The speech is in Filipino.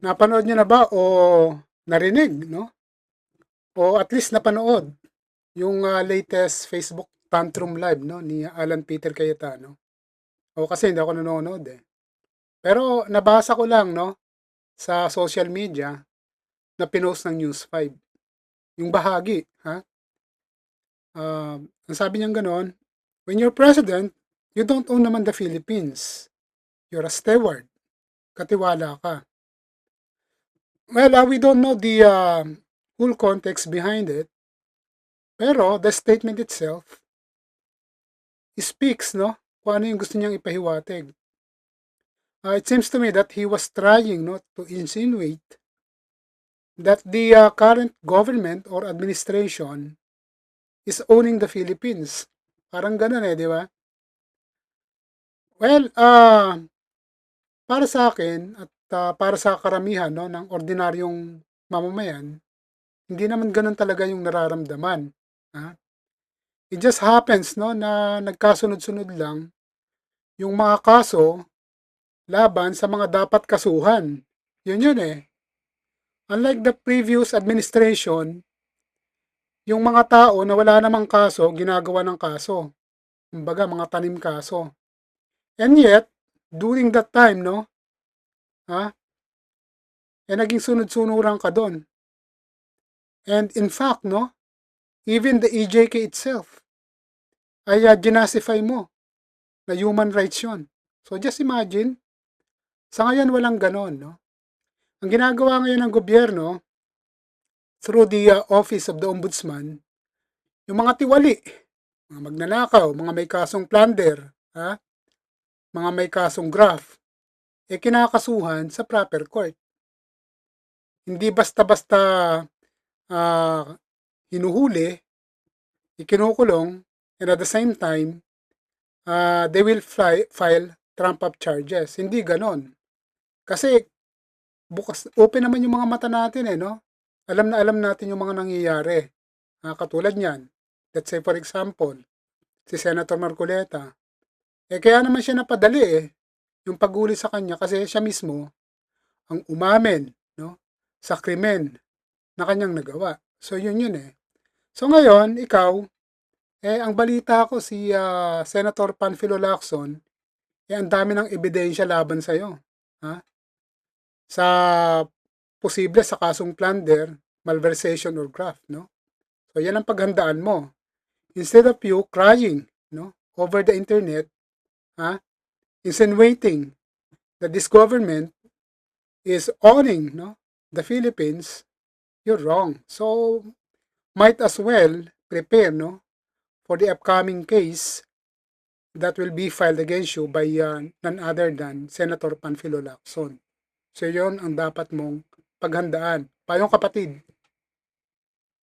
Napanood niyo na ba o narinig, no? O at least napanood yung latest Facebook Tantrum Live, no, ni Alan Peter Cayetano. O kasi hindi ako nanonood eh. Pero nabasa ko lang, no, sa social media na pinost ng News 5. Yung bahagi, ha? Ang sabi niyan ganon, when you're president, you don't own naman the Philippines. You're a steward. Katiwala ka. Well, we don't know the full context behind it. Pero the statement itself speaks, no? Kung ano yung gusto niyang ipahiwatig. It seems to me that he was trying, no, to insinuate that the current government or administration is owning the Philippines. Parang ganun eh, di ba? Well, para sa akin at para sa karamihan, no, ng ordinaryong mamamayan, hindi naman ganun talaga yung nararamdaman. Ha? It just happens, no, na nagkasunod-sunod lang yung mga kaso laban sa mga dapat kasuhan. Yun eh. Unlike the previous administration, yung mga tao na wala namang kaso, ginagawa ng kaso. Kumbaga, mga tanim kaso. And yet, during that time, no, ha, naging sunod-sunuran ka doon. And in fact, no, even the EJK itself, ay ginasify mo na human rights yun. So just imagine, sa ngayon walang ganon, no? Ang ginagawa ngayon ng gobyerno, through the Office of the Ombudsman, yung mga tiwali, mga magnanakaw, mga may kasong plunder, ha? Mga may kasong graft, kinakasuhan sa proper court. Hindi basta-basta uh, hinuhuli, ikinukulong, and at the same time, they will file trump-up charges. Hindi ganon. Kasi bukas, open naman yung mga mata natin eh, no? Alam na alam natin yung mga nangyayari. Katulad niyan, let's say for example, si Senator Marcoleta, kaya naman siya napadali eh, yung paghuli sa kanya kasi siya mismo ang umamin, no, sa krimen na kanyang nagawa. So yun eh. So ngayon, ikaw, ang balita ko si Senator Panfilo Lacson, ang dami ng ebidensya laban sa'yo. Ha? Sa posible sa kasong plunder, malversation or graft, no? So yan ang paghandaan mo. Instead of you crying, no, over the internet, ha, insinuating that this government is owning, no, the Philippines, you're wrong. So might as well prepare, no, for the upcoming case that will be filed against you by none other than Senator Panfilo Lacson. So yon ang dapat mong paghandaan. Payong kapatid.